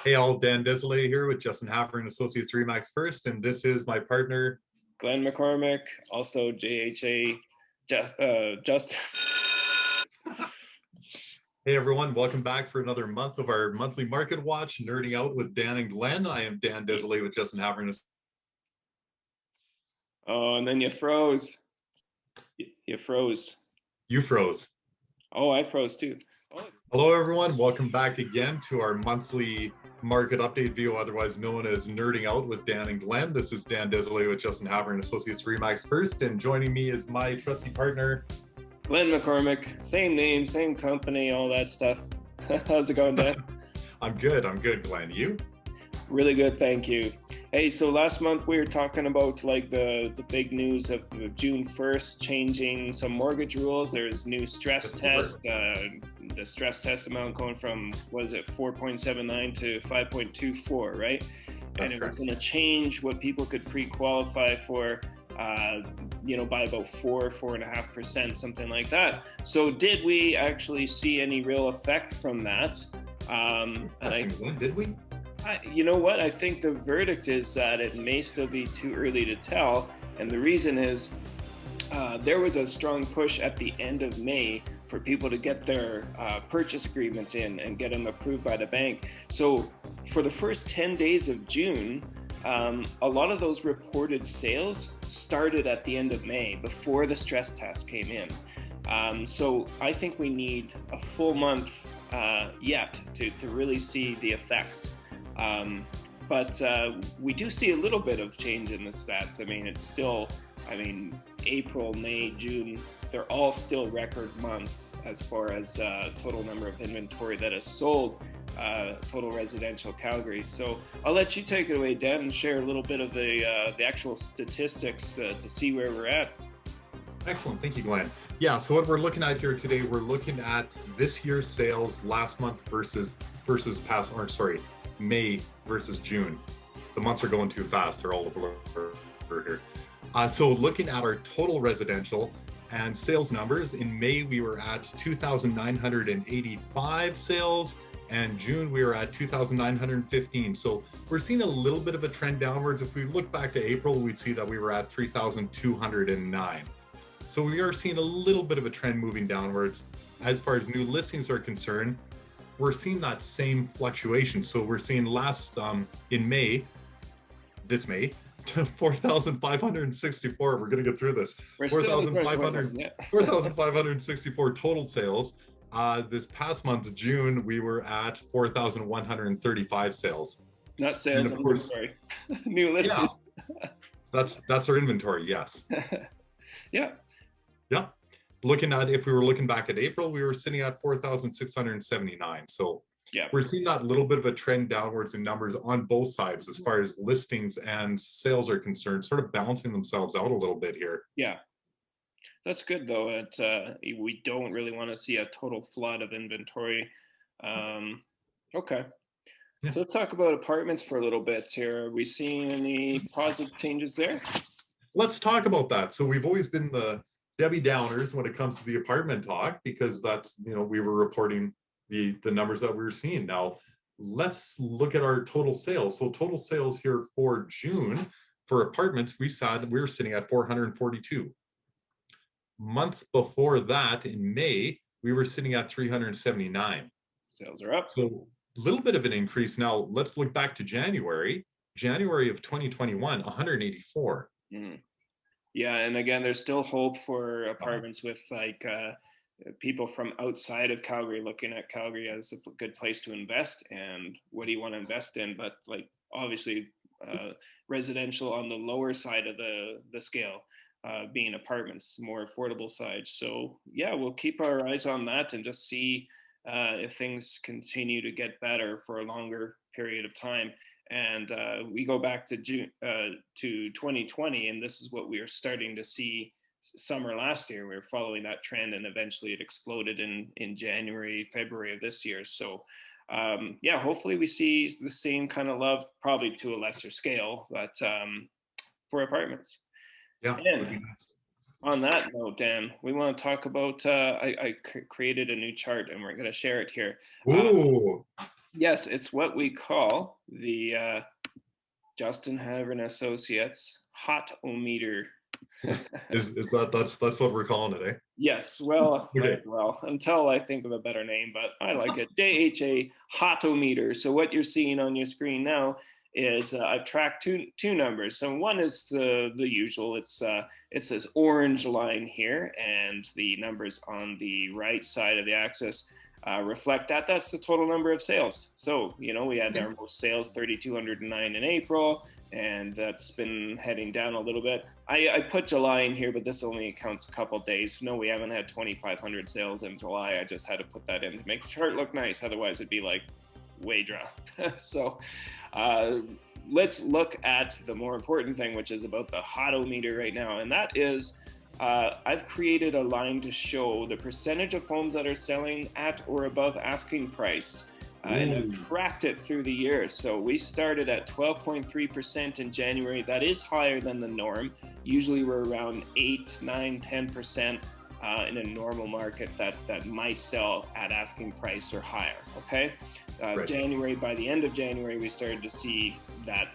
Hey, all, Dan Desley here with Justin Haffer and Associates Remax First, and this is my partner. Glenn McCormick, also JHA, just Hey, everyone, welcome back for another month of our monthly market watch, nerding out with Dan and Glenn. I am Dan Desley with Justin Haffer and Oh, and then you froze. You froze. You froze. Oh, I froze too. Oh, Hello, everyone. Welcome back again to our monthly market update video, otherwise known as Nerding Out with Dan and Glenn. This is Dan Desley with Justin Haffer and Associates Remax First, and joining me is my trusty partner, Glenn McCormick, same name, same company, all that stuff. How's it going, Dan? I'm good, Glenn. You? Really good, thank you. Hey, so last month we were talking about like the big news of June 1st changing some mortgage rules. There's new stress test, the stress test amount going from, what is it, 4.79 to 5.24, right? That's And it was correct. going to change what people could pre-qualify for, by about 4.5%, something like that. So did we actually see any real effect from that? Glenn, did we? You know what? I think the verdict is that it may still be too early to tell. And the reason is there was a strong push at the end of May for people to get their purchase agreements in and get them approved by the bank. So for the first 10 days of June, a lot of those reported sales started at the end of May before the stress test came in. So I think we need a full month yet to really see the effects. But we do see a little bit of change in the stats. I mean, it's still, April, May, June, they're all still record months as far as total number of inventory that is sold, total residential Calgary. So I'll let you take it away, Dan, and share a little bit of the actual statistics to see where we're at. Excellent. Thank you, Glenn. Yeah, so what we're looking at here today, we're looking at this year's sales last month versus past, or sorry, May versus June. The months are going too fast. They're all a blur here. So looking at our total residential and sales numbers, in May we were at 2,985 sales, and June we were at 2,915. So we're seeing a little bit of a trend downwards. If we look back to April, we'd see that we were at 3,209. So we are seeing a little bit of a trend moving downwards. As far as new listings are concerned, we're seeing that same fluctuation. So we're seeing in May, this May, 4,564. We're going to get through this. We're still 4,564 total sales. This past month, June, we were at 4,135 sales. Not sales, of course, sorry. New listings. Yeah, that's our inventory, yes. Yeah. Yeah. Looking at, if we were looking back at April, we were sitting at 4,679. So yeah, we're seeing that little bit of a trend downwards in numbers on both sides as far as listings and sales are concerned, sort of balancing themselves out a little bit here. Yeah. That's good, though. We don't really want to see a total flood of inventory. Okay. Yeah. So let's talk about apartments for a little bit here. Are we seeing any positive changes there? Let's talk about that. So we've always been the Debbie Downers when it comes to the apartment talk, because that's, we were reporting the numbers that we were seeing. Now, let's look at our total sales. So total sales here for June for apartments, we were sitting at 442. Month before that, in May, we were sitting at 379. Sales are up. So a little bit of an increase. Now, let's look back to January of 2021, 184. Mm. Yeah, and again, there's still hope for apartments with like people from outside of Calgary looking at Calgary as a good place to invest. And what do you want to invest in? But like obviously, residential on the lower side of the scale, being apartments, more affordable side. So yeah, we'll keep our eyes on that and just see if things continue to get better for a longer period of time. And we go back to June to 2020, and this is what we are starting to see. Summer last year, we were following that trend, and eventually it exploded in January, February of this year. So yeah, hopefully we see the same kind of love, probably to a lesser scale, but for apartments. Yeah. And on that note, Dan, we want to talk about, I created a new chart and we're going to share it here. Ooh. Yes, it's what we call the Justin Havern Associates Hot-o-Meter. Is that's what we're calling it, eh? Yes, well, Okay. until I think of a better name, but I like it. JHA Hot-o-Meter. So what you're seeing on your screen now is I've tracked two numbers. So one is the usual. It's this orange line here, and the numbers on the right side of the axis reflect that. That's the total number of sales. So we had our most sales, 3,209 in April, and that's been heading down a little bit. I put July in here, but this only counts a couple days. No, we haven't had 2,500 sales in July. I just had to put that in to make the chart look nice. Otherwise, it'd be like way dry. So let's look at the more important thing, which is about the Hot-o-Meter right now. And that is, I've created a line to show the percentage of homes that are selling at or above asking price. And I've tracked it through the years. So we started at 12.3% in January. That is higher than the norm. Usually we're around 8, 9, 10% in a normal market that might sell at asking price or higher, okay? Right. January, by the end of January, we started to see that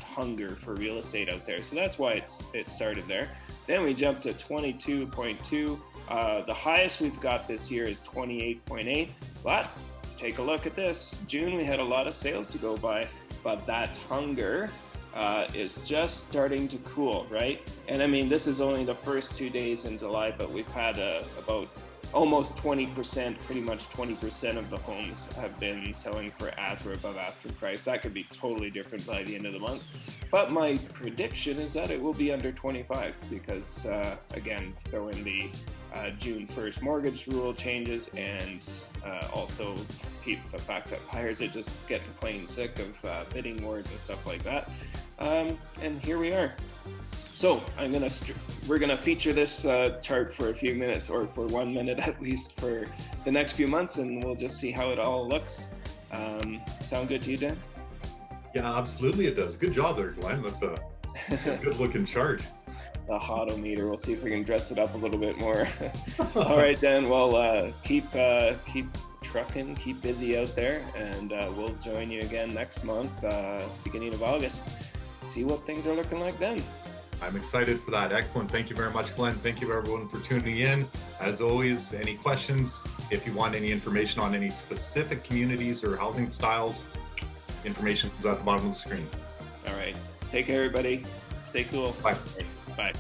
hunger for real estate out there. So that's why it started there. Then we jumped to 22.2. The highest we've got this year is 28.8, but take a look at this. June, we had a lot of sales to go by, but that hunger is just starting to cool, right? And I mean, this is only the first 2 days in July, but we've had about almost 20%, pretty much 20% of the homes have been selling for at or above asking price. That could be totally different by the end of the month. But my prediction is that it will be under 25 because, again, throw in the June 1st mortgage rule changes and also the fact that buyers are just getting plain sick of bidding wars and stuff like that. And here we are. So we're gonna feature this chart for a few minutes, or for 1 minute at least, for the next few months, and we'll just see how it all looks. Sound good to you, Dan? Yeah, absolutely it does. Good job there, Glenn. That's a good looking chart. The Hot-o-Meter. We'll see if we can dress it up a little bit more. All right, Dan. Well, keep trucking, keep busy out there, and we'll join you again next month, beginning of August. See what things are looking like then. I'm excited for that. Excellent. Thank you very much, Glenn. Thank you everyone for tuning in. As always, any questions, if you want any information on any specific communities or housing styles, information is at the bottom of the screen. All right. Take care, everybody. Stay cool. Bye. Bye.